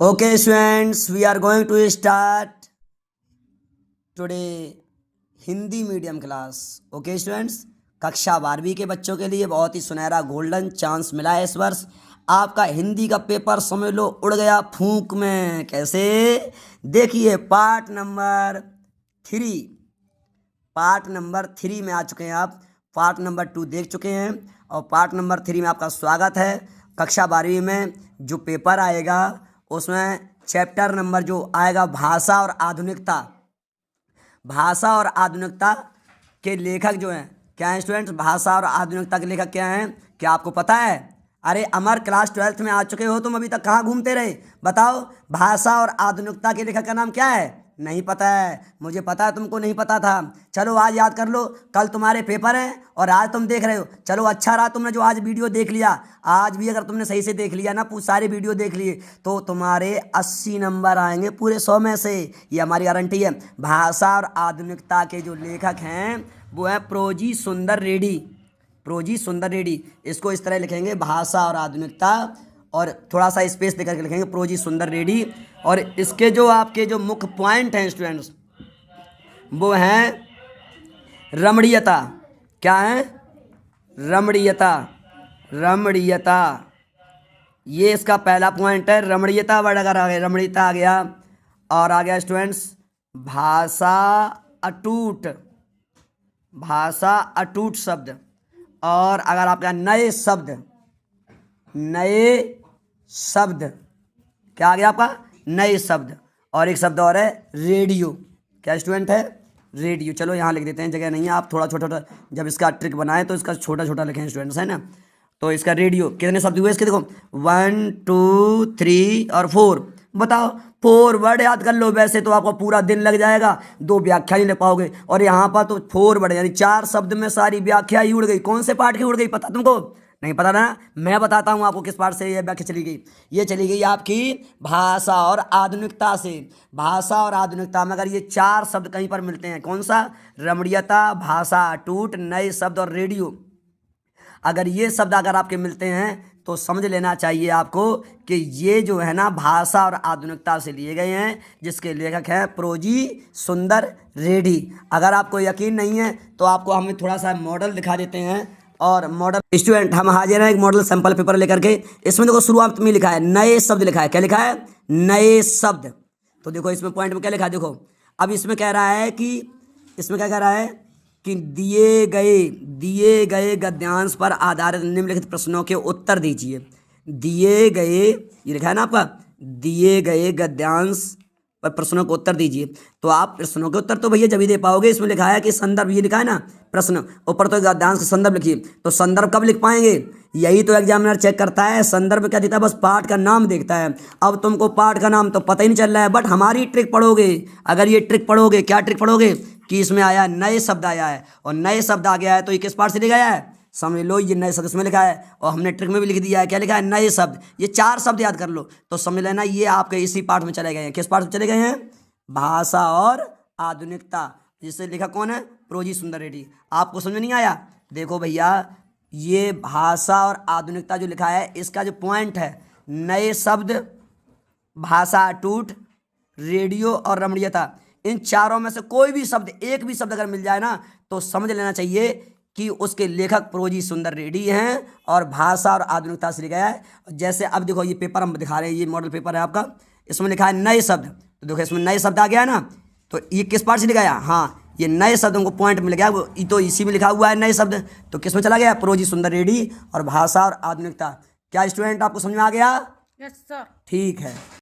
Okay, students, we are going to start today Hindi medium class. Okay students, कक्षा 12वीं के बच्चों के लिए बहुत ही सुनहरा गोल्डन चांस मिला है इस वर्ष। आपका हिंदी का पेपर समझ लो उड़ गया फूंक में। कैसे? देखिए पार्ट नंबर 3 में आ चुके हैं आप। पार्ट नंबर 2 देख चुके हैं और पार्ट नंबर 3 में आपका स्वागत है। कक्षा 12वीं में जो पेपर आएगा उसमें चैप्टर नंबर जो आएगा भाषा और आधुनिकता। भाषा और आधुनिकता के लेखक जो हैं क्या हैं स्टूडेंट्स? भाषा और आधुनिकता के लेखक क्या हैं? क्या आपको पता है? अरे अमर क्लास 12th में आ चुके हो तुम, अभी तक कहाँ घूमते रहे? बताओ, भाषा और आधुनिकता के लेखक का नाम क्या है? नहीं पता है? मुझे पता है तुमको नहीं पता था। चलो आज याद कर लो, कल तुम्हारे पेपर हैं और आज तुम देख रहे हो। चलो अच्छा रहा तुमने जो आज वीडियो देख लिया। आज भी अगर तुमने सही से देख लिया ना, सारे वीडियो देख लिए, तो तुम्हारे 80 नंबर आएंगे पूरे 100 में से। ये हमारी गारंटी है। भाषा और आधुनिकता के जो लेखक हैं वो है प्रोजी सुंदर रेड्डी। प्रोजी सुंदर रेड्डी, इसको इस तरह लिखेंगे भाषा और आधुनिकता, और थोड़ा सा स्पेस देकर के लिखेंगे प्रोजी सुंदर रेड्डी। और इसके जो आपके जो मुख्य पॉइंट हैं स्टूडेंट्स वो हैं रमणीयता। क्या है? रमणीयता, ये इसका पहला पॉइंट है। रमणीयता वर्ड अगर आ गया, रमणीयता आ गया, और आ गया स्टूडेंट्स भाषा अटूट शब्द। और अगर आपका नए शब्द क्या आ गया आपका? नए शब्द। और एक शब्द और है रेडियो। क्या स्टूडेंट है? रेडियो। चलो यहाँ लिख देते हैं, जगह नहीं है, आप थोड़ा छोटा जब इसका ट्रिक बनाए तो इसका छोटा लिखें स्टूडेंट्स, है ना। तो इसका रेडियो कितने शब्द हुए इसके? देखो 1 2 3 और 4। बताओ 4 वर्ड याद कर लो। वैसे तो आपको पूरा दिन लग जाएगा, 2 व्याख्या नहीं लिख पाओगे। और यहाँ पर तो 4 वर्ड यानी 4 शब्द में सारी व्याख्या ही उड़ गई। कौन से पार्ट की उड़ गई पता तुमको? नहीं पता ना? मैं बताता हूँ आपको किस पार्ट से ये व्याख्या चली गई। ये चली गई आपकी भाषा और आधुनिकता से। भाषा और आधुनिकता में अगर ये 4 शब्द कहीं पर मिलते हैं, कौन सा? रमणीयता, भाषा अटूट, नए शब्द और रेडियो। अगर ये शब्द अगर आपके मिलते हैं तो समझ लेना चाहिए आपको कि ये जो है ना भाषा और आधुनिकता से लिए गए हैं, जिसके लेखक हैं प्रोजी सुंदर रेड्डी। अगर आपको यकीन नहीं है तो आपको हम थोड़ा सा मॉडल दिखा देते हैं। और मॉडल स्टूडेंट हम हाजिर हैं एक मॉडल सैंपल पेपर लेकर के। इसमें देखो शुरुआत में लिखा है नए शब्द लिखा है। क्या लिखा है? नए शब्द। तो देखो इसमें पॉइंट में क्या लिखा है, देखो अब इसमें कह रहा है कि इसमें क्या कह रहा है कि दिए गए गद्यांश पर आधारित निम्नलिखित प्रश्नों के उत्तर दीजिए। दिए गए, ये लिखा है ना आपका, दिए गए गद्यांश पर प्रश्नों को उत्तर दीजिए। तो आप प्रश्नों के उत्तर तो भैया जब ही दे पाओगे। इसमें लिखा है कि संदर्भ, ये लिखा है ना प्रश्न, ऊपर तो गद्यांश का संदर्भ लिखिए। तो संदर्भ कब लिख पाएंगे? यही तो एग्जामिनर चेक करता है। संदर्भ क्या देता है? बस पाठ का नाम देखता है। अब तुमको पाठ का नाम तो पता ही नहीं चल रहा है, बट हमारी ट्रिक पढ़ोगे। अगर ये ट्रिक पढ़ोगे, क्या ट्रिक पढ़ोगे कि इसमें आया नए शब्द आया है, और नए शब्द आ गया है तो ये किस पाठ से लिखा है? समझ लो ये नए शब्द इसमें लिखा है, और हमने ट्रिक में भी लिख दिया है। क्या लिखा है? नए शब्द। ये 4 शब्द याद कर लो तो समझ लेना ये आपके इसी पाठ में चले गए हैं। किस पाठ में चले गए हैं? भाषा और आधुनिकता, जिसे लिखा कौन है? प्रोजी सुंदर रेड्डी। आपको समझ नहीं आया? देखो भैया, ये भाषा और आधुनिकता जो लिखा है इसका जो पॉइंट है नए शब्द, भाषा अटूट, रेडियो और रमणीयता, इन चारों में से कोई भी शब्द, एक भी शब्द अगर मिल जाए ना तो समझ लेना चाहिए कि उसके लेखक प्रोजी सुंदर रेड्डी हैं और भाषा और आधुनिकता से लिखा है। जैसे अब देखो ये पेपर हम दिखा रहे हैं, ये मॉडल पेपर है आपका। इसमें लिखा है नए शब्द। तो देखो इसमें नए शब्द आ गया है ना, तो ये किस पार्ट से लिखा है? हाँ, ये नए शब्दों को पॉइंट मिल गया, वो तो इसी में लिखा हुआ है नए शब्द। तो किस में चला गया? प्रोजी सुंदर रेड्डी और भाषा और आधुनिकता। क्या स्टूडेंट आपको समझ में आ गया? Yes sir. ठीक है।